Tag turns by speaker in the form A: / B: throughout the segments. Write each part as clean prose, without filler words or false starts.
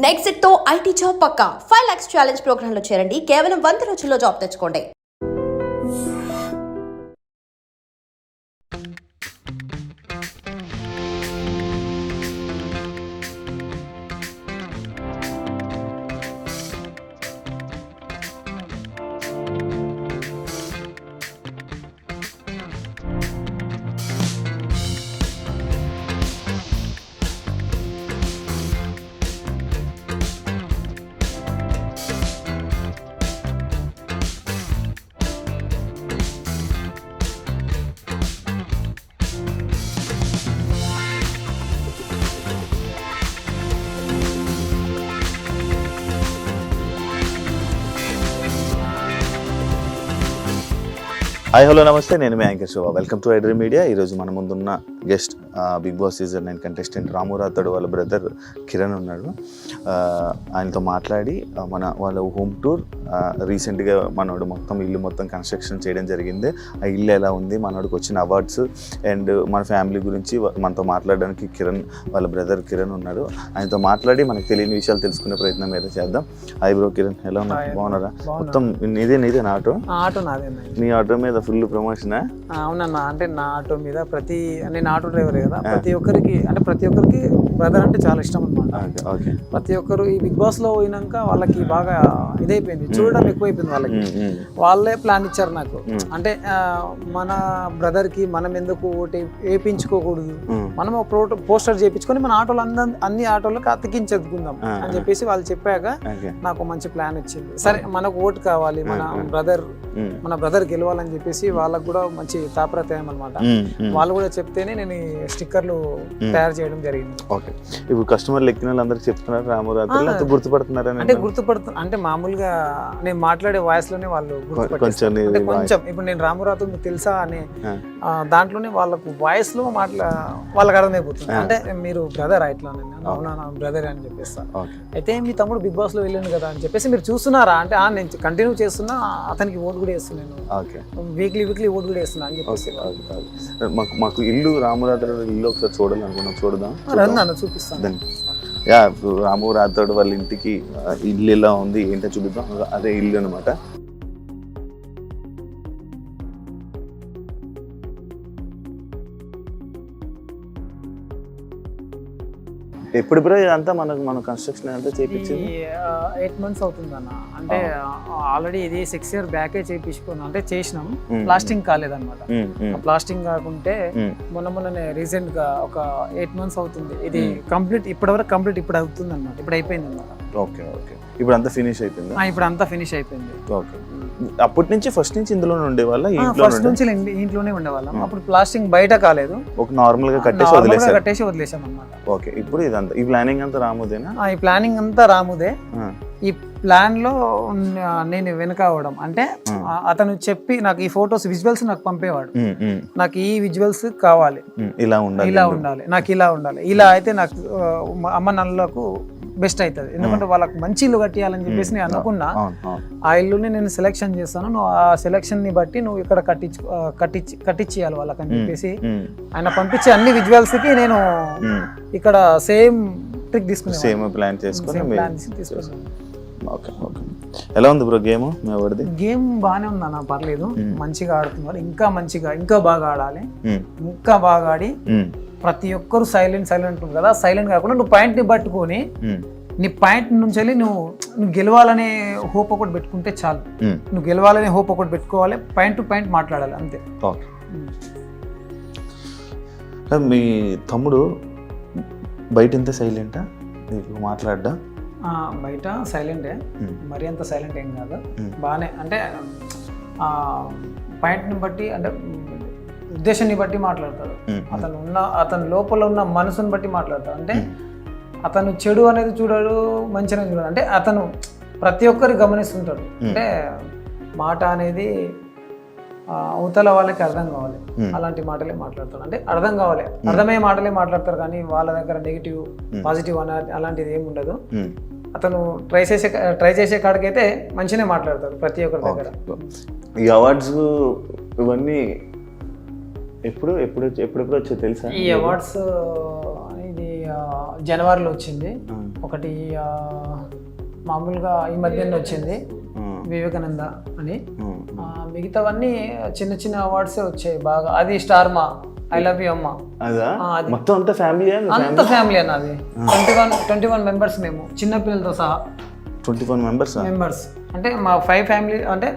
A: Next తో IT job పక్కా 5 lakhs challenge program లో చేరండి. కేవలం 100 రోజుల్లో జాబ్ తెచ్చుకోండి.
B: హాయ్ హలో నమస్తే, నేను మీ anchor Shobha. Welcome to iDream media. ఈరోజు మన ముందున్న guest Bigg Boss season 9 contestant Ramu Rathod వాళ్ళ బ్రదర్ కిరణ్ ఉన్నాడు. ఆయనతో మాట్లాడి వాళ్ళ హోమ్ టూర్ రీసెంట్గా మనోడు ఇల్లు మొత్తం కన్స్ట్రక్షన్ చేయడం జరిగింది. ఆ ఇల్లు ఎలా ఉంది, మనోడికి వచ్చిన అవార్డ్స్ అండ్ మన ఫ్యామిలీ గురించి మనతో మాట్లాడడానికి వాళ్ళ బ్రదర్ కిరణ్ ఉన్నాడు. ఆయనతో మాట్లాడి మనకు తెలియని విషయాలు తెలుసుకునే ప్రయత్నం ఏదో చేద్దాం. హాయ్ బ్రో కిరణ్, ఎలా ఉన్నా? బాగున్నారా? మొత్తం నీదే నా ఆటో? నీ ఆటో మీద ఫుల్ ప్రమోషన్?
C: అవునన్నా, అంటే నా ఆటో మీద నేను ఆటో డ్రైవర్ కదా, ప్రతి ఒక్కరికి బ్రదర్ అంటే చాలా ఇష్టం అనమాట. ప్రతి ఒక్కరు ఈ బిగ్ బాస్ లో పోయినాక వాళ్ళకి బాగా ఇదైపోయింది, చూడడం ఎక్కువైపోయింది వాళ్ళకి. వాళ్ళే ప్లాన్ ఇచ్చారు నాకు, అంటే మన బ్రదర్ కి మనం ఎందుకు ఓటు వేయించుకోకూడదు, మనం ఒక పోస్టర్ చేయించుకొని మన ఆటోలు అన్ని ఆటోలకు అతికించేద్దుకుందాం అని చెప్పేసి వాళ్ళు చెప్పాక నాకు మంచి ప్లాన్ వచ్చింది. సరే, మనకు ఓటు కావాలి, మన బ్రదర్ గెలవాలని చెప్పేసి వాళ్ళకు కూడా మంచి తాపత్రయం అనమాట. వాళ్ళు కూడా చెప్తేనే నేను స్టిక్కర్లు తయారు చేయడం జరిగింది.
B: ఓకే, ఇప్పుడు కస్టమర్లు ఎక్కిన వాళ్ళందరికీ చెప్తున్నారు రాము రాథోడ్, గుర్తుపడుతున్నారు?
C: అంటే మామూలుగా నేను మాట్లాడే వాయిస్ లోనే వాళ్ళు కొంచెం ఇప్పుడు నేను రాము రాథోడ్ మీకు తెలుసా అనే దాంట్లోనే వాళ్ళకు వాయిస్ లో వాళ్ళకి అర్థమైపోతుంది. అంటే మీరు బ్రదర్ ఇట్లా, అవునా నా బ్రదర్ అని చెప్పేస్తాను. అయితే మీ తమ్ముడు బిగ్ బాస్ లో వెళ్ళాను కదా అని చెప్పేసి మీరు చూస్తున్నారా అంటే నేను కంటిన్యూ చేస్తున్నా, అతనికి ఓటు కూడా వేస్తున్నాను, వీక్లీ ఓటు కూడా వేస్తున్నా అని చెప్పేసి.
B: మాకు ఇల్లు రాము రాథోడ్ ఇల్లు ఒకసారి చూడాలనుకున్నాం, చూడదాం.
C: చూపిస్తాను.
B: రాము రాథోడ్ వాళ్ళ ఇంటికి ఇల్లు ఎలా ఉంది ఏంటో చూపిద్దాం. అదే ఇల్లు అనమాట. ఎప్పుడు బ్రో ఇదంతా మన కన్స్ట్రక్షన్ అంతా చేయించింది?
C: 8 months అవుతుంది అన్న. అంటే ఆల్రెడీ ఇది 6 years బ్యాకే చేయించుకున్నాం, అంటే చేసినాం, ప్లాస్టింగ్ కాలేదన్నమాట. ప్లాస్టింగ్ కాకుంటే మొన్ననే రీసెంట్ గా ఒక 8 months అవుతుంది ఇది కంప్లీట్. ఇప్పుడు అవుతుంది అన్నమాట, ఇప్పుడు అయిపోయింది అన్నమాట.
B: ఓకే, ఇప్పుడు అంతా ఫినిష్ అయిపోయింది?
C: ఇప్పుడు అంతా ఫినిష్ అయిపోయింది.
B: ఓకే, అప్పటి నుంచి ఫస్ట్ నుంచి ఇందులోనే ఉండేవాళ్ళ?
C: ఫస్ట్ నుంచి ఇంట్లోనే ఉండేవాళ్ళం. అప్పుడు ప్లాస్టింగ్ బయట కాలేదు,
B: ఒక నార్మల్ గా కట్టేసి
C: వదిలేసాం అన్నమాట.
B: ఓకే, ఇప్పుడు ఇదంతా ఈ ప్లానింగ్ అంతా రాముదేనా?
C: ఈ ప్లానింగ్ అంతా రాముదే. ఈ ప్లాన్ లో నేను వెనక అవడం అంటే అతను చెప్పి నాకు ఈ ఫొటోస్ విజువల్స్ నాకు పంపేవాడు, నాకు ఈ విజువల్స్ కావాలి, ఇలా ఉండాలి, నాకు ఇలా ఉండాలి, ఇలా అయితే నాకు అమ్మ నల్లకు బెస్ట్ అవుతుంది. ఎందుకంటే వాళ్ళకి మంచి ఇల్లు కట్టియాలని చెప్పేసి నేను అనుకున్నా. ఆ ఇల్లుని నేను సెలెక్షన్ చేస్తాను, నువ్వు ఆ సెలెక్షన్ ని బట్టి నువ్వు ఇక్కడ కట్టించేయాలి వాళ్ళకి అని చెప్పేసి ఆయన పంపించే అన్ని విజువల్స్ కి నేను ఇక్కడ సేమ్ ట్రిక్ తీసుకున్నాను,
B: సేమ్ ప్లాన్ తీసుకున్నాను. ఎలా ఉంది బ్రో గేమ్?
C: గేమ్ బాగానే ఉంది అన్న, పర్లేదు, మంచిగా ఆడుతున్నారు. ఇంకా బాగా ఆడాలి, ఇంకా బాగా ఆడి ప్రతి ఒక్కరు సైలెంట్ ఉంటుంది కదా, సైలెంట్ కాకుండా నువ్వు పాయింట్ ని పట్టుకొని నీ పాయింట్ నుంచి వెళ్ళి నువ్వు గెలవాలనే హోప్ ఒకటి పెట్టుకుంటే చాలు. నువ్వు గెలవాలనే హోప్ ఒకటి పెట్టుకోవాలి, పాయింట్ టు పాయింట్ మాట్లాడాలి, అంతే.
B: మీ తమ్ముడు బయట ఎంత సైలెంటా మాట్లాడ్డా?
C: బయట సైలెంటే, మరి అంత సైలెంట్ ఏం కాదు, బాగానే. అంటే పాయింట్ని బట్టి, అంటే ఉద్దేశాన్ని బట్టి మాట్లాడతాడు. అతను లోపల ఉన్న మనసుని బట్టి మాట్లాడతాడు. అంటే అతను చెడు అనేది చూడడు, మంచిగా చూడడు. అంటే అతను ప్రతి ఒక్కరు గమనిస్తుంటాడు. అంటే మాట అనేది అవతల వాళ్ళకి అర్థం కావాలి, అలాంటి మాటలే మాట్లాడతాడు. అంటే అర్థం కావాలి, అర్థమయ్యే మాటలే మాట్లాడతారు, కానీ వాళ్ళ దగ్గర నెగిటివ్ పాజిటివ్ అలాంటిది ఏమి ఉండదు. అతను ట్రై చేసే కాడికైతే మంచిగానే మాట్లాడతాడు ప్రతి ఒక్కరి దగ్గర.
B: ఈ అవార్డ్స్ ఇవన్నీ ఎప్పుడు వచ్చాయి తెలుసా?
C: ఈ అవార్డ్స్ ఇది జనవరిలో వచ్చింది ఒకటి, మామూలుగా ఈ మధ్యన వచ్చింది వివేకానంద అని. మిగతావన్నీ చిన్న చిన్న అవార్డ్సే వచ్చాయి బాగా. అది స్టార్ మా ఐ లవ్ యూ అమ్మ,
B: మొత్తం అంతా ఫ్యామిలీ
C: ఫ్యామిలీ అన్న. అది 21 మెంబర్స్ మేము, చిన్న పిల్లలతో సహా
B: 21 మెంబర్స్.
C: అంటే మా 5 ఫ్యామిలీ, అంటే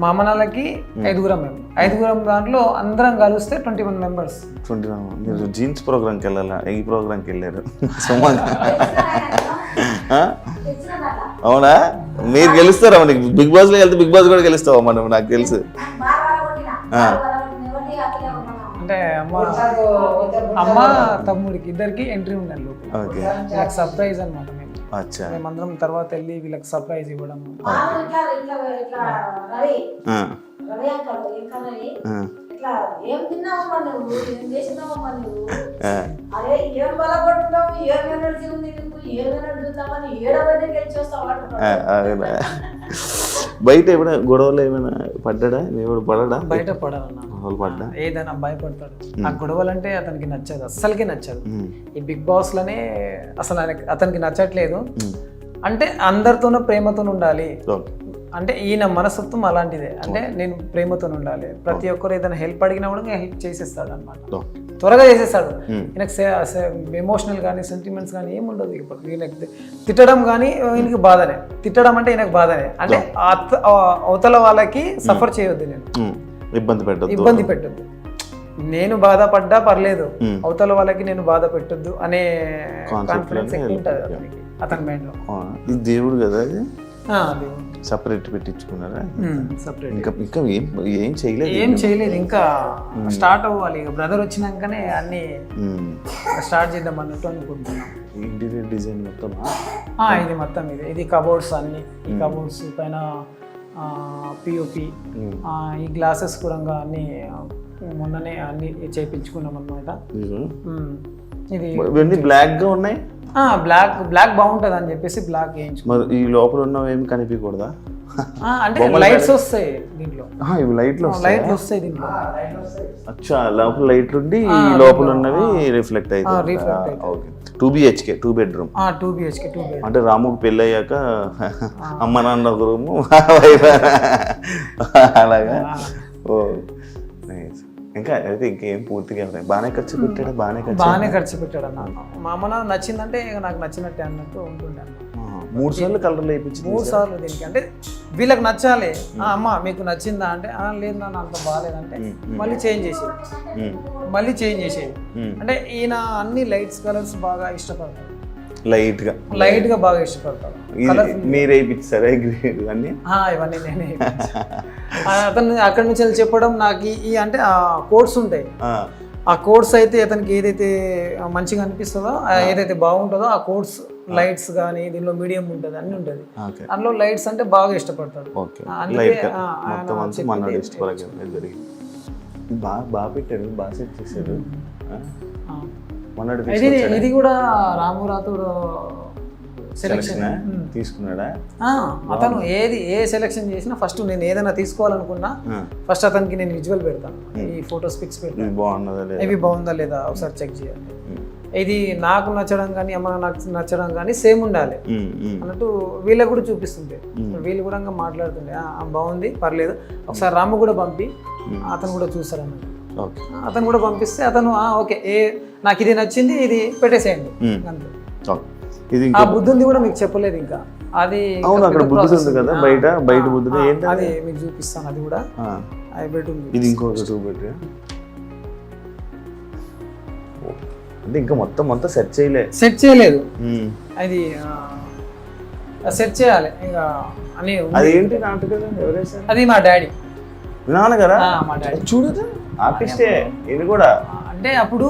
C: మా అమ్మనాలకి 5గురం మేము, 5గురం దాంట్లో అందరం కలిస్తే 21 మెంబర్స్.
B: 21. మీరు జీన్స్ ప్రోగ్రామ్కి వెళ్ళాలా? ఈ ప్రోగ్రామ్కి వెళ్ళారు అవునా? మీరు గెలుస్తారా? బిగ్ బాస్ లో వెళ్తే బిగ్ బాస్ కూడా గెలుస్తావా మనం? నాకు తెలుసు.
C: అంటే అమ్మ తమ్ముడికి ఇద్దరికి ఎంట్రీ ఉండాలి లోపల. సర్ప్రైజ్ అనమాట. మేమందరం తర్వాత వెళ్ళి వీళ్ళకి సర్ప్రైజ్ ఇవ్వడం.
B: బయట ఏమైనా గొడవలు ఏమైనా పడ్డా? పడడా?
C: బయట పడ్డా ఏదైనా భయపడతాడు. ఆ గొడవలు అంటే అతనికి నచ్చదు, అస్సలకి నచ్చదు. ఈ బిగ్ బాస్ లోనే అసలు అతనికి నచ్చట్లేదు. అంటే అందరితోనూ ప్రేమతో ఉండాలి. అంటే ఈయన మనస్తత్వం అలాంటిదే. అంటే నేను ప్రేమతో ఉండాలి. ప్రతి ఒక్కరు ఏదైనా హెల్ప్ అడిగినా కూడా హెల్ప్ చేసేస్తాడు అనమాట, త్వరగా చేసేస్తాడు. ఈయనకు ఎమోషనల్ కానీ సెంటిమెంట్స్ కానీ ఏముండదు. ఈయనకి తిట్టడం కానీ ఈయనకి బాధనే. తిట్టడం అంటే ఈయనకు బాధనే. అంటే అవతల వాళ్ళకి సఫర్ చేయొద్దు, నేను ఇబ్బంది పెట్టద్దు. నేను బాధపడ్డా పర్లేదు, అవతల వాళ్ళకి నేను బాధ పెట్టొద్దు అనే కాన్ఫిడెన్స్ ఎక్కువ ఉంటుంది అతని మైండ్ లో.
B: ఇది దేవుడు కదా, సపరేట్ పెట్టించుకున్నారా? ఇంకా ఏం చేయలేదు.
C: ఇంకా స్టార్ట్ అవ్వాలి. బ్రదర్ వచ్చినాకనే అన్ని స్టార్ట్ చేద్దాం అన్నట్టు అనుకుంటున్నాం.
B: ఇంటీరియర్ డిజైన్ మొత్తం
C: ఇది మొత్తం ఇది కబోర్డ్స్ అన్ని. ఈ కబోర్డ్స్ పైన పిఓపి, ఈ గ్లాసెస్ కూడా అన్ని మొన్ననే అన్ని చేయించుకున్నాం అన్నమాట.
B: ఇది బ్లాక్ గా ఉన్నాయి.
C: బ్లాక్ బాగుంటది అని చెప్పేసి బ్లాక్ వేయించుకున్నాం.
B: ఈ లోపల ఉన్నవి ఏమి కనిపించకూడదా?
C: అంటే లైట్స్ వస్తాయి దీంట్లో.
B: ఇవి లైట్లు
C: వస్తాయి దీంట్లో.
B: అచ్చా, లోపల లైట్లు ఉండి లోపల ఉన్నవి రిఫ్లెక్ట్ అవుతాయి. 2 BHK 2 bedroom.
C: 2 BHK 2 bedroom.
B: అంటే రాముకి పెళ్ళి అయ్యాక అమ్మ నాన్న ఒక రూము అలాగా. ఓ ఇంకా అయితే ఇంకేం పూర్తిగా బాగానే ఖర్చు పెట్టాడు. బాగానే ఖర్చు
C: పెట్టాడు అన్న. మా అమ్మ నాన్న నచ్చిందంటే నాకు నచ్చినట్టే అన్నట్టు ఉంటుండే.
B: 3 సార్లు కలర్లు వేయించి
C: 3 సార్లు దీనికి. అంటే వీళ్ళకి నచ్చాలి. అమ్మ మీకు నచ్చిందా అంటే లేదు నాన్న అంత బాగాలేదంటే మళ్ళీ చేంజ్ చేసేది. అంటే ఈయన అన్ని లైట్స్ కలర్స్ బాగా ఇష్టపడతాడు. లైట్ గా బాగా ఇష్టపడతాడు.
B: మీరే ఇప్పించారా ఇవన్నీ?
C: ఇవన్నీ నేనే. అతను అక్కడి నుంచి చెప్పడం నాకు ఈ అంటే ఆ కోడ్స్ ఉంటాయి. ఆ కోడ్స్ అయితే అతనికి ఏదైతే మంచిగా అనిపిస్తుందో, ఏదైతే బాగుంటుందో ఆ కోడ్స్ లైట్స్ కానీ దీనిలో మీడియం ఉంటుంది, అన్ని ఉంటుంది. అందులో లైట్స్ అంటే బాగా ఇష్టపడతాడు.
B: బాగా పెట్టాడు, బాగా సెట్ చేశాడు.
C: ఇది కూడా రాము రాథోడ్ సెలెక్షన్
B: తీసుకున్నాడా?
C: అతను ఏ సెలెక్షన్ చేసినా ఫస్ట్ నేను ఏదైనా తీసుకోవాలనుకున్నా ఫస్ట్ అతనికి నేను విజువల్ పెడతాను. ఈ ఫొటోస్ పిక్స్ పెడతాను, ఇవి బాగుందా లేదా ఒకసారి చెక్ చేయాలి. ఇది నాకు నచ్చడం కానీ అమ్మ నాకు నచ్చడం కానీ సేమ్ ఉండాలి అన్నట్టు వీళ్ళకి కూడా చూపిస్తుంటే వీళ్ళు కూడా మాట్లాడుతుండే బాగుంది పర్లేదు ఒకసారి రాము కూడా పంపి అతను కూడా చూస్తారు అన్నట్టు. అతను కూడా పంపిస్తే అతను ఓకే నాకు ఇది నచ్చింది ఇది పెట్టేసేయండి అంతే. ఆ బుద్ధుంది కూడా మీకు చెప్పలేదు ఇంకా. అది
B: బయట బుద్ధుడు
C: అది మీకు చూపిస్తాను. అది కూడా బెడ్రూమ్.
B: ఇది ఇంకొక 2 bedroom. అంటే ఇంకా మొత్తం సెట్
C: చేయలేదు. అది సెట్ చేయాలి ఇక అని.
B: అదేంటి నాటకం ఎవరేసారు?
C: అది మా డాడీ
B: నాన్నగారా?
C: మా డాడీ
B: చూడదు ఆర్టిస్టే. ఇది కూడా
C: అంటే అప్పుడు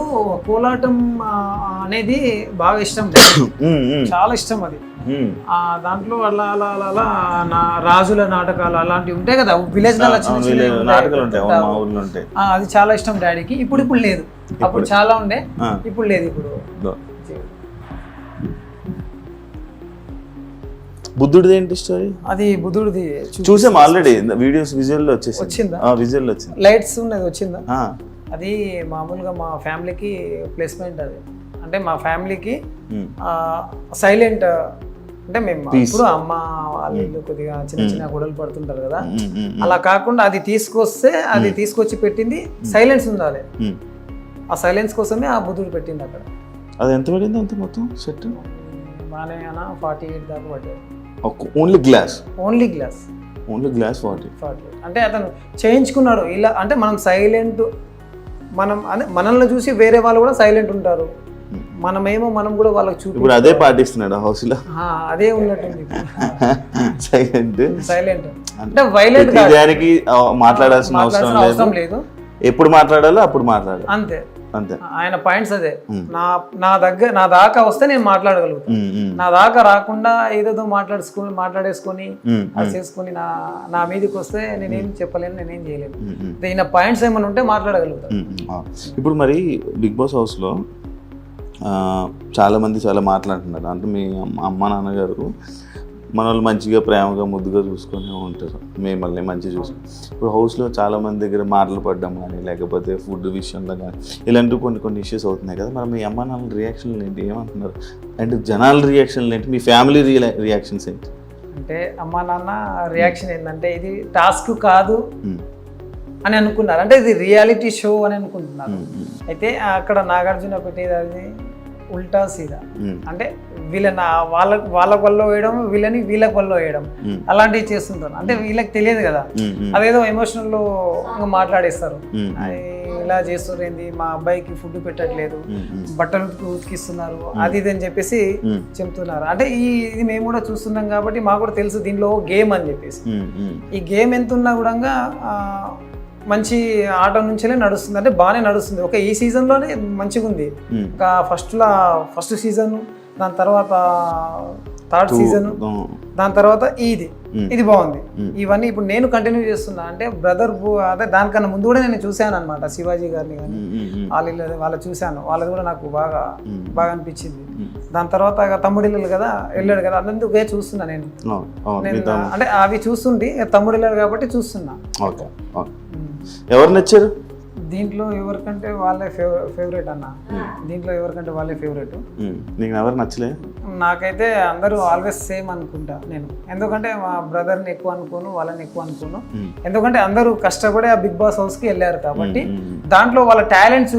C: కోలాటం అనేది బాగా ఇష్టం, చాలా ఇష్టం అది. దాంట్లో అలా అలా అలా అలా రాజుల నాటకాలు అలాంటివి ఉంటాయి కదా విలేజ్ అది చాలా ఇష్టం డాడీకి. ఇప్పుడు లేదు, అప్పుడు చాలా ఉండే, ఇప్పుడు లేదు. ఇప్పుడు
B: బుద్ధుడిది ఏంటి స్టోరీ?
C: అది బుద్ధుడిది
B: చూసాం ఆల్రెడీ విజువల్
C: వచ్చిందా?
B: విజువల్ వచ్చింది,
C: లైట్స్ ఉన్నది వచ్చిందా? అది మామూలుగా మా ఫ్యామిలీకి ప్లేస్మెంట్ అది. అంటే మా ఫ్యామిలీకి సైలెంట్ అంటే మేము ఇప్పుడు అమ్మ వాళ్ళ ఇల్లు కొద్దిగా చిన్న చిన్న గొడవలు పడుతుంటారు కదా, అలా కాకుండా అది తీసుకొచ్చి పెట్టింది సైలెన్స్ ఉండాలి. ఆ సైలెన్స్ కోసమే ఆ బుద్ధుడు పెట్టింది అక్కడ.
B: అది ఎంత పడింది అంత మొత్తం సెట్?
C: బాగానే 48 దాకా పడ్డాయి.
B: ఓన్లీ గ్లాస్
C: 40 అంటే అతను చేయించుకున్నాడు ఇలా. అంటే మనం సైలెంట్, అదే మనల్ని చూసి వేరే వాళ్ళు కూడా సైలెంట్ ఉంటారు, మనం కూడా వాళ్ళకి చూపి
B: ఇప్పుడు అదే పాటిస్తున్నాడు హౌస్ లో.
C: అదే ఉన్నట్టుంది
B: సైలెంట్
C: అంటే వైలెంట్
B: దానికి మాట్లాడాల్సిన అవసరం లేదు. ఎప్పుడు మాట్లాడాలో అప్పుడు మాట్లాడాలి, అంతే.
C: ఆయన పాయింట్స్ అదే. నా దాకా వస్తే నేను మాట్లాడగలుగుతాను, నా దాకా రాకుండా ఏదేదో మాట్లాడేసుకొని అది చేసుకొని నా మీదకి వస్తే నేనేం చెప్పలేను, నేనేం చేయలేను. ఈయన పాయింట్స్ ఏమైనా ఉంటే మాట్లాడగలుగుతాను.
B: ఇప్పుడు మరి బిగ్ బాస్ హౌస్ లో చాలామంది చాలా మాట్లాడుతున్నారు. అంటే మీ అమ్మ నాన్నగారు మన వాళ్ళు మంచిగా ప్రేమగా ముద్దుగా చూసుకొని ఉంటారు, మిమ్మల్ని మంచిగా చూసుకొని. ఇప్పుడు హౌస్లో చాలామంది దగ్గర మాటలు పడ్డం కానీ లేకపోతే ఫుడ్ విషయంలో కానీ ఇలాంటివి కొన్ని ఇష్యూస్ అవుతున్నాయి కదా. మరి మీ అమ్మ నాన్నల రియాక్షన్లు ఏంటి, ఏమంటున్నారు? అంటే జనాల రియాక్షన్లు ఏంటి, మీ ఫ్యామిలీ రియాక్షన్స్ ఏంటి?
C: అంటే అమ్మ నాన్న రియాక్షన్ ఏంటంటే ఇది టాస్క్ కాదు అని అనుకున్నారు, అంటే ఇది రియాలిటీ షో అని అనుకుంటున్నారు. అయితే అక్కడ నాగార్జున పెట్టేది అది ఉల్టా సీదా. అంటే వాళ్ళ వల్ల వేయడం, వీళ్ళకి వల్ల వేయడం, అలాంటివి చేస్తుంటారు. అంటే వీళ్ళకి తెలియదు కదా, అదేదో ఎమోషనల్లో మాట్లాడేస్తారు. ఇలా చేస్తారు ఏంది, మా అబ్బాయికి ఫుడ్ పెట్టట్లేదు, బట్టలు ఉతికిస్తున్నారు, అది ఇది అని చెప్పేసి చెప్తున్నారు. అంటే ఇది మేము కూడా చూస్తున్నాం కాబట్టి మాకు కూడా తెలుసు దీనిలో గేమ్ అని చెప్పేసి. ఈ గేమ్ ఎంత ఉన్నా కూడా మంచి ఆట నుంచే నడుస్తుంది, అంటే బాగానే నడుస్తుంది. ఒక ఈ సీజన్లోనే మంచిగా ఉంది. ఇంకా ఫస్ట్ సీజన్, దాని తర్వాత థర్డ్ సీజన్, దాని తర్వాత ఇది బాగుంది. ఇవన్నీ ఇప్పుడు నేను కంటిన్యూ చేస్తున్నా. అంటే బ్రదర్ అదే దానికన్నా ముందు కూడా నేను చూశాను అనమాట, శివాజీ గారిని కానీ వాళ్ళ చూశాను, వాళ్ళది కూడా నాకు బాగా అనిపించింది. దాని తర్వాత తమ్ముడిల్లు కదా వెళ్ళాడు కదా, అందుకే చూస్తున్నా నేను. అంటే అవి చూస్తుంటే తమ్ముడు వెళ్ళాడు కాబట్టి చూస్తున్నా.
B: ఎవరు నచ్చారు
C: దీంట్లో? ఎవరికంటే వాళ్ళే ఫేవరెట్ అన్న. దీంట్లో ఎవరికంటే వాళ్ళే ఫేవరెట్.
B: నీకు ఎవరు నచ్చలే?
C: నాకైతే అందరూ ఆల్వేస్ సేమ్ అనుకుంటా నేను. ఎందుకంటే మా బ్రదర్ని ఎక్కువ అనుకోను, వాళ్ళని ఎక్కువ అనుకోను. ఎందుకంటే అందరూ కష్టపడి ఆ బిగ్ బాస్ హౌస్కి వెళ్ళారు కాబట్టి దాంట్లో వాళ్ళ టాలెంట్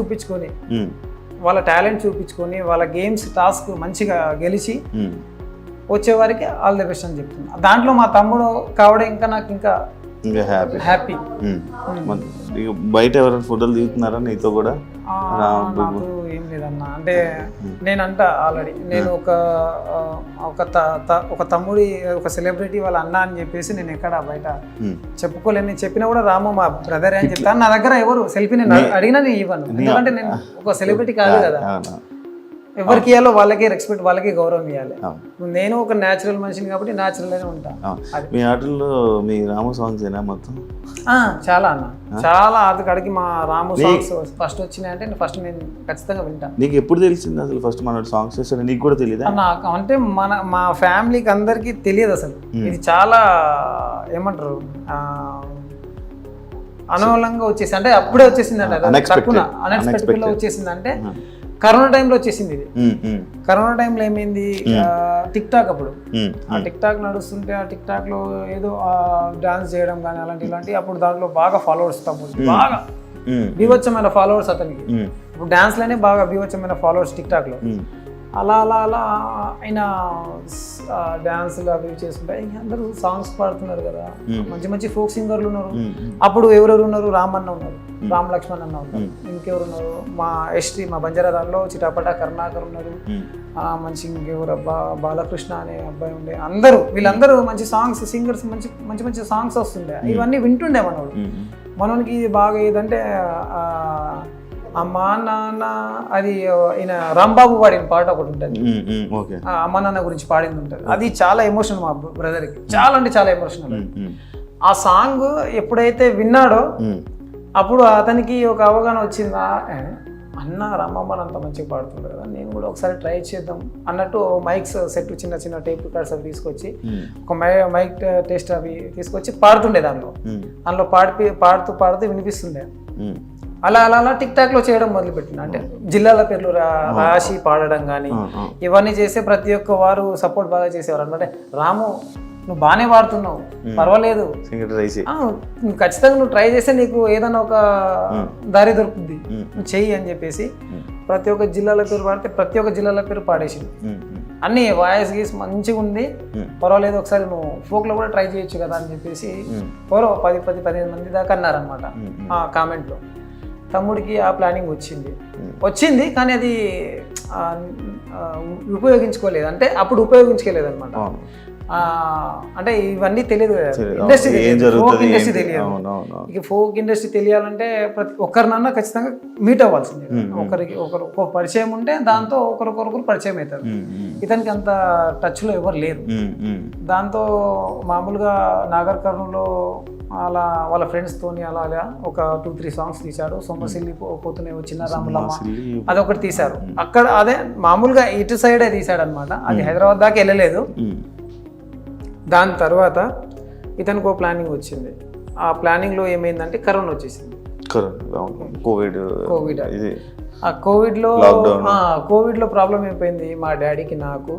C: చూపించుకొని వాళ్ళ గేమ్స్ టాస్క్ మంచిగా గెలిచి వచ్చేవారికి ఆల్ ది బెస్ట్ అని చెప్తున్నా. దాంట్లో మా తమ్ముడు కావడం ఇంకా నాకు ఇంకా హ్యాపీ.
B: బయట ఎవరైనా ఫోటోలు దిగుతున్నారా నీతో కూడా?
C: నాకు ఏం లేదన్నా. అంటే నేనంట ఆల్రెడీ నేను ఒక తమ్ముడి ఒక సెలబ్రిటీ వాళ్ళ అన్న అని చెప్పేసి నేను ఎక్కడ బయట చెప్పుకోలేను. నేను చెప్పినా కూడా రాము మా బ్రదర్ అని చెప్తాను. నా దగ్గర ఎవరు సెల్ఫీ నేను అడిగినా నేను ఇవ్వను, ఎందుకంటే నేను ఒక సెలబ్రిటీ కాదు కదా. ఎవరికి ఇవ్వాలో వాళ్ళకి రెస్పెక్ట్, వాళ్ళకి గౌరవం ఇవ్వాలి. నేను ఒక న్యాచురల్ మనిషిని కాబట్టి న్యాచురల్ గానే ఉంటాను.
B: మీ ఆటల్లో మీ రాము సాంగ్స్ ఏనా మొత్తం?
C: చాలా అన్న, చాలా అక్కడికి మా రాము సాంగ్స్ ఫస్ట్ వచ్చినాయంటే ఫస్ట్ నేను ఖచ్చితంగా వింటాను.
B: నీకు ఎప్పుడు తెలిసింది అసలు ఫస్ట్ మన సాంగ్స్ చేస్తాను? నీకు కూడా తెలియదా?
C: నాకు అంటే మా ఫ్యామిలీకి అందరికి తెలియదు అసలు. ఇది చాలా ఏమంటారు అనూలంగా వచ్చేసి, అంటే అప్పుడే వచ్చేసింది అంటే అన్ఎక్స్పెక్టెడ్ లో వచ్చేసింది. అంటే కరోనా టైంలో వచ్చేసింది ఇది. కరోనా టైంలో ఏమైంది, టిక్ టాక్ అప్పుడు ఆ టిక్ టాక్ నడుస్తుంటే ఆ టిక్ టాక్ లో ఏదో డాన్స్ చేయడం కానీ ఇలాంటి అప్పుడు దాంట్లో బాగా ఫాలోవర్స్, బాగా బీభత్సమైన ఫాలోవర్స్ అతనికి. ఇప్పుడు డాన్స్ లోనే బాగా బీభత్సమైన ఫాలోవర్స్ టిక్ టాక్ లో. అలా ఆయన డాన్సులు అవి చేసుకుంటే అందరూ సాంగ్స్ పాడుతున్నారు కదా, మంచి ఫోక్ సింగర్లు ఉన్నారు. అప్పుడు ఎవరెవరు ఉన్నారు, రామన్న ఉన్నారు, రామ్ లక్ష్మణ్ అన్న ఉన్నారు, ఇంకెవరు ఉన్నారు, మా ఎస్టీ మా బంజారాలో చిటాపట కరుణాకర్ ఉన్నారు, మంచి ఇంకెవరు బాలకృష్ణ అనే అబ్బాయి ఉండే. వీళ్ళందరూ మంచి సాంగ్స్ సింగర్స్, మంచి సాంగ్స్ వస్తుండే. ఇవన్నీ వింటుండే మనోనికి బాగా ఏదంటే అమ్మా నాన్న, అది ఈయన రాంబాబు పాడిన పాట ఒకటి ఉంటుంది, అమ్మా నాన్న గురించి పాడింది ఉంటుంది. అది చాలా ఎమోషనల్ మా బ్రదర్కి, చాలా అంటే చాలా ఎమోషనల్. ఆ సాంగ్ ఎప్పుడైతే విన్నాడో అప్పుడు అతనికి ఒక అవగాహన వచ్చిందా, అన్న రాంబాబు అంత మంచిగా పాడుతుంది కదా, నేను కూడా ఒకసారి ట్రై చేద్దాం అన్నట్టు మైక్స్ సెట్, చిన్న టేప్ రికార్డ్స్ అవి తీసుకొచ్చి ఒక మైక్ టెస్ట్ అవి తీసుకొచ్చి పాడుతుండే. దాంట్లో పాడుతూ వినిపిస్తుండే. అలా అలా అలా టిక్ టాక్ లో చేయడం మొదలుపెట్టిన, అంటే జిల్లాల పేర్లు రాసి పాడడం కానీ ఇవన్నీ చేస్తే ప్రతి ఒక్క వారు సపోర్ట్ బాగా చేసేవారు అనమాట. రాము నువ్వు బాగానే వాడుతున్నావు, పర్వాలేదు, నువ్వు ఖచ్చితంగా నువ్వు ట్రై చేస్తే నీకు ఏదైనా ఒక దారి దొరుకుతుంది, నువ్వు చెయ్యి అని చెప్పేసి ప్రతి ఒక్క జిల్లాల పేరు పాడితే ప్రతి ఒక్క జిల్లాల పేరు పాడేసింది. అన్ని వాయిస్ గీస్ మంచిగా ఉంది, పర్వాలేదు, ఒకసారి నువ్వు ఫోక్ లో కూడా ట్రై చేయొచ్చు కదా అని చెప్పేసి ఎవరో 10-15 మంది దాకా అన్నారనమాట ఆ కామెంట్లో. తమ్ముడికి ఆ ప్లానింగ్ వచ్చింది కానీ అది ఉపయోగించుకోలేదు, అంటే అప్పుడు ఉపయోగించుకోలేదు అనమాట. అంటే ఇవన్నీ తెలియదు కదా, ఇండస్ట్రీ ఫోక్ ఇండస్ట్రీ తెలియదు. ఇక ఫోక్ ఇండస్ట్రీ తెలియాలంటే ప్రతి ఒక్కరినన్నా ఖచ్చితంగా మీట్ అవ్వాల్సిందే. ఒకరు పరిచయం ఉంటే దాంతో ఒకరికొకరు పరిచయం అవుతారు. ఇతనికి అంత టచ్ లో ఎవరు లేరు. దాంతో మామూలుగా నాగర్ కర్నూలులో అలా వాళ్ళ ఫ్రెండ్స్ తోని అలా ఒక 2-3 సాంగ్స్ తీశాడు. సొమ్మసిల్లి పోతున్నాయి చిన్న రాములమ్మ అదొకటి తీశారు. అక్కడ అదే మామూలుగా ఇటు సైడే తీశాడు అనమాట. అది హైదరాబాద్ దాకా వెళ్ళలేదు. దాని తర్వాత ఇతనికి ఒక ప్లానింగ్ వచ్చింది. ఆ ప్లానింగ్లో ఏమైందంటే కరోనా వచ్చేసింది. కోవిడ్ ఆ కోవిడ్లో ప్రాబ్లం అయిపోయింది మా డాడీకి, నాకు,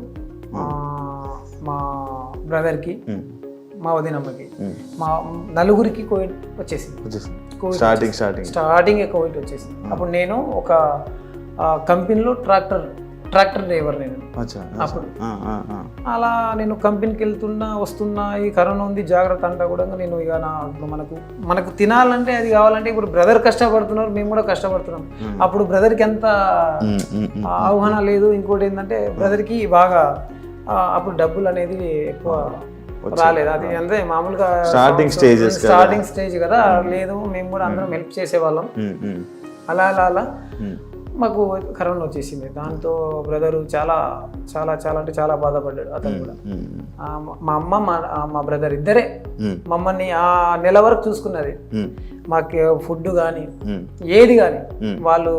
C: మా బ్రదర్కి, మా వదినమ్మకి, మా నలుగురికి కోవిడ్ వచ్చేసింది. స్టార్టింగ్ కోవిడ్ వచ్చేసింది. అప్పుడు నేను ఒక కంపెనీలో ట్రాక్టర్ డ్రైవర్ నేను. అప్పుడు అలా నేను కంపెనీకి వస్తున్నా ఈ కరోనా ఉంది జాగ్రత్త అంటా కూడా నేను ఇక మనకు తినాలంటే అది కావాలంటే ఇప్పుడు బ్రదర్ కష్టపడుతున్నారు, మేము కూడా కష్టపడుతున్నాం. అప్పుడు బ్రదర్కి ఎంత అవగాహన లేదు. ఇంకోటి ఏంటంటే బ్రదర్కి బాగా అప్పుడు డబ్బులు అనేది ఎక్కువ రాలేదు. అది అంటే మామూలుగా స్టార్టింగ్ స్టేజ్ కదా, లేదు మేము కూడా అందరం హెల్ప్ చేసేవాళ్ళం. అలా మాకు కరోనా వచ్చేసింది. దాంతో బ్రదరు చాలా చాలా చాలా అంటే చాలా బాధపడ్డాడు. అతను కూడా మా అమ్మ మా బ్రదర్ ఇద్దరే మమ్మల్ని ఆ నెల వరకు చూసుకున్నది. మాకు ఫుడ్ కానీ ఏది కానీ వాళ్ళు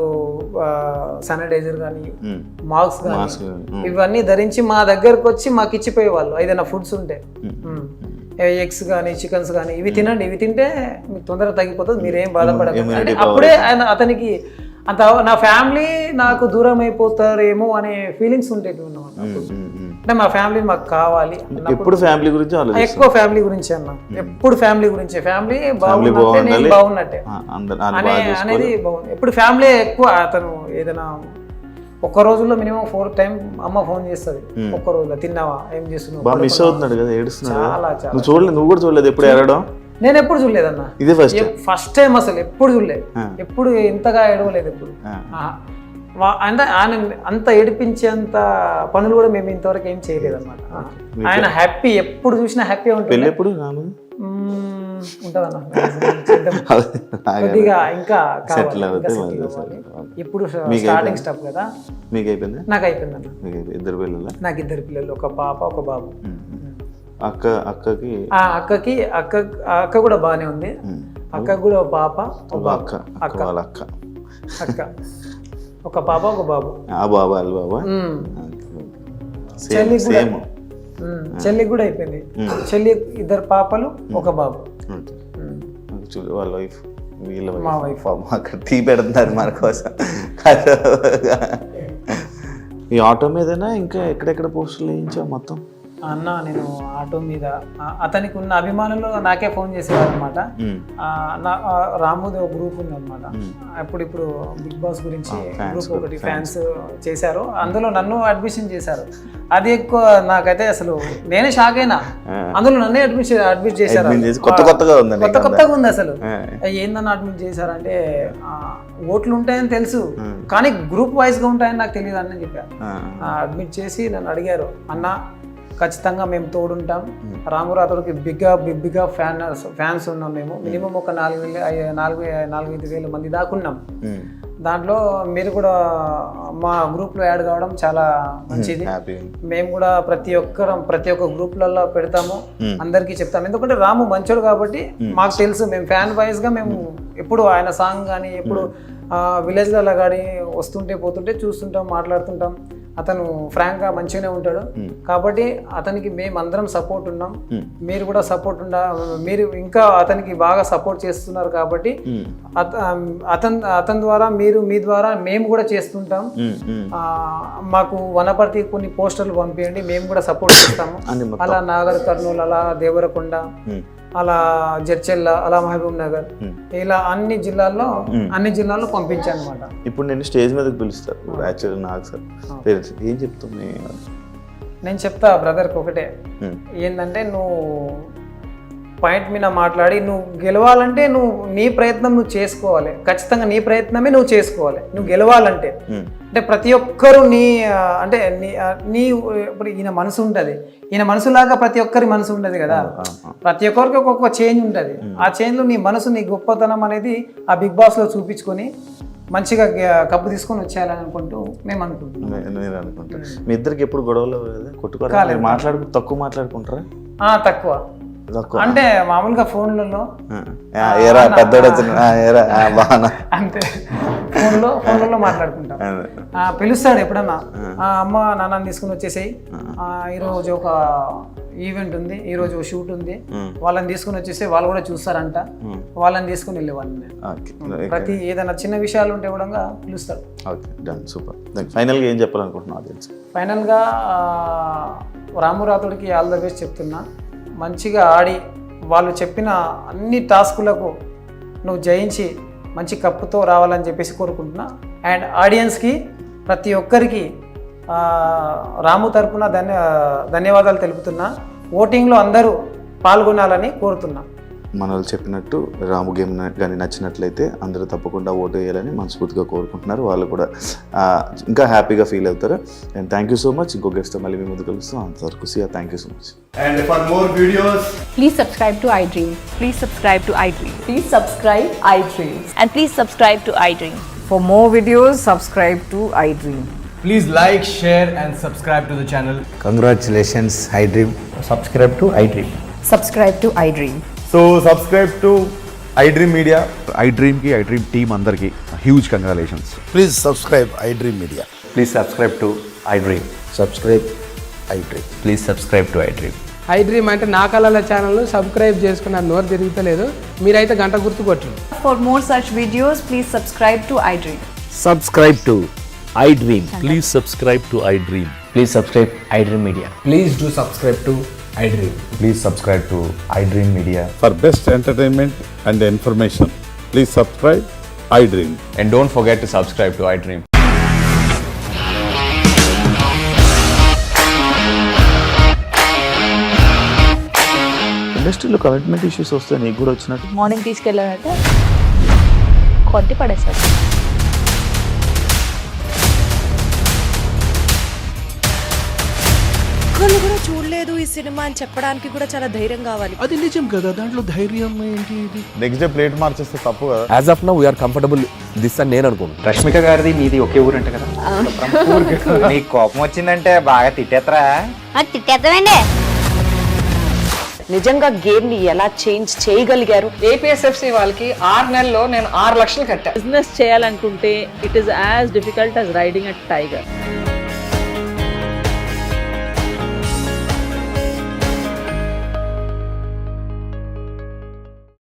C: శానిటైజర్ కానీ మాస్క్ కానీ ఇవన్నీ ధరించి మా దగ్గరకు వచ్చి మాకు ఇచ్చిపోయేవాళ్ళు. ఏదైనా ఫుడ్స్ ఉంటే ఎగ్స్ కానీ చికెన్స్ కానీ ఇవి తినండి, ఇవి తింటే మీకు తొందరగా తగ్గిపోతుంది, మీరేం బాధపడకండి. అప్పుడే అతనికి అంత నా ఫ్యామిలీ నాకు దూరం అయిపోతారేమో అనే ఫీలింగ్స్ ఉండేవి అన్నమాట. అంటే మా ఫ్యామిలీ మాకు కావాలి,
B: ఎక్కువ ఫ్యామిలీ గురించి అన్న,
C: ఎప్పుడు ఫ్యామిలీ గురించి, ఫ్యామిలీ బాగున్నట్టే నేను బాగున్నట్టే అనేది బాగుంది. ఎప్పుడు ఫ్యామిలీ ఎక్కువ. అతను ఏదైనా ఒక్క రోజుల్లో మినిమం 4 times అమ్మ ఫోన్ చేస్తుంది. ఒక్క రోజులో తిన్నావా, ఏం చేస్తున్నావు,
B: మిస్ అవుతున్నాడు కదా, ఏడుస్తున్నాడు. నువ్వు కూడా చూడలేదు ఎప్పుడు ఏడవడం?
C: నేను ఎప్పుడు చూడలేదన్న,
B: ఇదే
C: ఫస్ట్ టైం అసలు ఎప్పుడు చూడలేదు, ఎప్పుడు ఇంతగా ఏడవలేదు ఎప్పుడు. అంటే ఆయన అంత ఏడిపించేంత పనులు కూడా మేము ఇంతవరకు ఏం చేయలేదు అనమాట. ఆయన హ్యాపీ, ఎప్పుడు చూసినా హ్యాపీ ఉంటుంది. ఉంటుందన్న కొద్దిగా ఇంకా ఇప్పుడు స్టార్టింగ్ స్టెప్ కదా. నాకు అయిపోయిందన్న. నాకు 2 పిల్లలు, ఒక పాప ఒక బాబు. అక్క కూడా బాగానే ఉంది. అక్క కూడా ఒక పాప ఒక పాప ఒక బాబు. చెల్లికి కూడా అయిపోయింది. చెల్లి 2 పాపలు ఒక బాబు.
B: వాళ్ళ వైఫ్,
C: మా వైఫ్
B: అక్కడ టీ పెడుతున్నారు మన కోసం. ఈ ఆటో మీదనా ఇంకా ఎక్కడెక్కడ పోస్టులు వేయించావు మొత్తం?
C: అన్న నేను ఆటో మీద అతనికి ఉన్న అభిమానులు నాకే ఫోన్ చేసేవారు అనమాట. రాముది ఒక గ్రూప్ ఉంది అనమాట. ఇప్పుడు బిగ్ బాస్ గురించి గ్రూప్ ఒకటి ఫ్యాన్స్ చేశారు, అందులో నన్ను అడ్మిషన్ చేశారు. అది ఎక్కువ నాకైతే అసలు నేనే షాక్ అయినా. అందులో నన్నే అడ్మిట్ చేశారు. కొత్తగా ఉంది అసలు. ఏందన్నా అడ్మిట్ చేశారంటే ఓట్లు ఉంటాయని తెలుసు కానీ గ్రూప్ వైజ్ గా ఉంటాయని నాకు తెలియదు అని చెప్పారు. అడ్మిట్ చేసి నన్ను అడిగారు, అన్న ఖచ్చితంగా మేము తోడుంటాం, రామురాతడికి బిగ్గా ఫ్యాన్స్ ఉన్నాం మేము. మినిమం ఒక 4,000-5,000 మంది దాకా ఉన్నాం. దాంట్లో మీరు కూడా మా గ్రూప్లో యాడ్ కావడం చాలా మంచిది. మేము కూడా ప్రతి ఒక్క గ్రూప్లలో పెడతాము, అందరికీ చెప్తాము. ఎందుకంటే రాము మంచోడు కాబట్టి మాకు తెలుసు. మేము ఫ్యాన్ వైజ్గా మేము ఎప్పుడు ఆయన సాంగ్ కానీ ఎప్పుడు విలేజ్లలో కానీ వస్తుంటే పోతుంటే చూస్తుంటాం, మాట్లాడుతుంటాం. అతను ఫ్రాంక్ గా మంచిగానే ఉంటాడు. కాబట్టి అతనికి మేమందరం సపోర్ట్ ఉన్నాం, మీరు కూడా సపోర్ట్ మీరు ఇంకా అతనికి బాగా సపోర్ట్ చేస్తున్నారు. కాబట్టి అతని ద్వారా మీ ద్వారా మేము కూడా చేస్తుంటాం. మాకు వనపర్తి కొన్ని పోస్టర్లు పంపించండి, మేము కూడా సపోర్ట్ చేస్తాము. అలా నాగర్ కర్నూలు, అలా దేవరకొండ, అలా జడ్చెల్ల, అలా మహబూబ్ నగర్, ఇలా అన్ని జిల్లాల్లో పంపించాను అనమాట.
B: ఇప్పుడు నేను స్టేజ్ మీదకి పిలుస్తారు యాక్చువల్లీ నాకు సార్ పేరెంట్స్ ఏం చెప్తుంది?
C: నేను చెప్తా బ్రదర్కి ఒకటే, ఏంటంటే నువ్వు పాయింట్ మీద మాట్లాడి నువ్వు గెలవాలంటే నువ్వు నీ ప్రయత్నం నువ్వు చేసుకోవాలి. ఖచ్చితంగా నీ ప్రయత్నమే నువ్వు చేసుకోవాలి నువ్వు గెలవాలంటే. అంటే ప్రతి ఒక్కరు అంటే నీ ఇప్పుడు ఈయన మనసు ఉంటుంది, ఈయన మనసులాగా ప్రతి ఒక్కరి మనసు ఉంటుంది కదా. ప్రతి ఒక్కరికి ఒక్కొక్క చేంజ్ ఉంటుంది. ఆ చేంజ్లో నీ మనసు, నీ గొప్పతనం అనేది ఆ బిగ్ బాస్లో చూపించుకొని మంచిగా కప్పు తీసుకొని వచ్చేయాలని అనుకుంటూ మేము అనుకుంటున్నాం.
B: మీ ఇద్దరికి ఎప్పుడు గొడవలు కొట్టుకోవాలి? తక్కువ మాట్లాడుకుంటారా?
C: తక్కువ అంటే మామూలుగా ఫోన్లలో అంతే, ఫోన్లలో మాట్లాడుకుంటాం. పిలుస్తాడు ఎప్పుడన్నా, అమ్మ నాన్న తీసుకుని వచ్చేసాయి, ఈరోజు ఒక ఈవెంట్ ఉంది, ఈరోజు షూట్ ఉంది, వాళ్ళని తీసుకుని వచ్చేసి వాళ్ళు కూడా చూస్తారంట, వాళ్ళని తీసుకుని వెళ్ళేవాళ్ళని. ప్రతి ఏదైనా చిన్న విషయాలు ఉంటే కూడా పిలుస్తాడు.
B: ఫైనల్గా ఏం చెప్పాలనుకుంటున్నాను?
C: ఫైనల్గా రాము రాథోడ్కి ఆల్ ద బెస్ట్ చెప్తున్నా. మంచిగా ఆడి వాళ్ళు చెప్పిన అన్ని టాస్కులకు నువ్వు జయించి మంచి కప్పుతో రావాలని చెప్పేసి కోరుకుంటున్నా. అండ్ ఆడియన్స్కి ప్రతి ఒక్కరికి రాము తరపున ధన్యవాదాలు తెలుపుతున్నా. ఓటింగ్లో అందరూ పాల్గొనాలని కోరుతున్నా.
B: మనల్ని చెప్పినట్టు రాము గేమ్ కానీ నచ్చినట్లయితే అందరూ తప్పకుండా ఓటు వేయాలని మనస్ఫూర్తిగా కోరుకుంటున్నారు. వాళ్ళు కూడా ఇంకా హ్యాపీగా ఫీల్ అవుతారు. And thank you so much. ఇంకో గెస్ట్తో మళ్ళీ మీ ముందు కలుస్తాం. అంతవరకు see ya, thank you so much.
D: And for more videos,
E: please subscribe to iDream.
F: Please subscribe to iDream.
E: Please subscribe iDream.
F: And please subscribe to iDream.
E: For more videos, subscribe to iDream.
D: please like, share and subscribe to the channel.
G: Congratulations, iDream. Subscribe to iDream.
E: Subscribe to iDream.
D: So subscribe to iDream Media.
H: iDream team andarki huge congratulations.
G: Please subscribe iDream Media.
H: Please subscribe to iDream.
G: Subscribe iDream.
H: Please subscribe to iDream.
I: iDream అంటే నా కళల channel subscribe చేసుకున్న నోరు తిరుగుతలేదు, మీరైతే గంట గుర్తు కొట్టండి.
F: For more such videos, please subscribe to iDream.
G: Subscribe to iDream.
H: Please subscribe to iDream.
G: Please subscribe iDream Media.
D: Please do subscribe to iDream.
H: Please subscribe to iDream Media.
J: For best entertainment and information, please subscribe iDream.
H: And don't forget to subscribe to iDream.
B: ఇండస్ట్రీలో commitment issues వస్తే నీకు కూడా వచ్చినట్టు?
F: Morning తీసుకెళ్ళాలంటే కొట్టి పడేస్తాడు.
K: ఒక్కళ్ళు కూడా చూడలేదు ఈ సినిమా అని చెప్పడానికి కూడా చాలా ధైర్యం కావాలి.
J: అది నిజం కదా, దాంట్లో ధైర్యం ఏంటి? ఇది
B: నెక్స్ట్ డే ప్లేట్ మార్చేస్తే తప్పు కదా.
G: As of now, we are comfortable this అని నేను అనుకుంటున్నాను.
C: రష్మిక గారిది మీది ఒకే ఊరంట కదా.
G: నీకు కోపం వచ్చిందంటే బాగా తిట్టేత్తరా?
K: తిట్టేద్దామండి.
E: నిజంగా గేమ్ ని ఎలా చేంజ్ చేయగలిగారు?
I: ఏపీఎస్ఎఫ్సి వాళ్ళకి 6 నెలల్లో నేను 6 లక్షలు కట్టా.
E: బిజినెస్ చేయాలనుకుంటే it is as difficult as riding a tiger.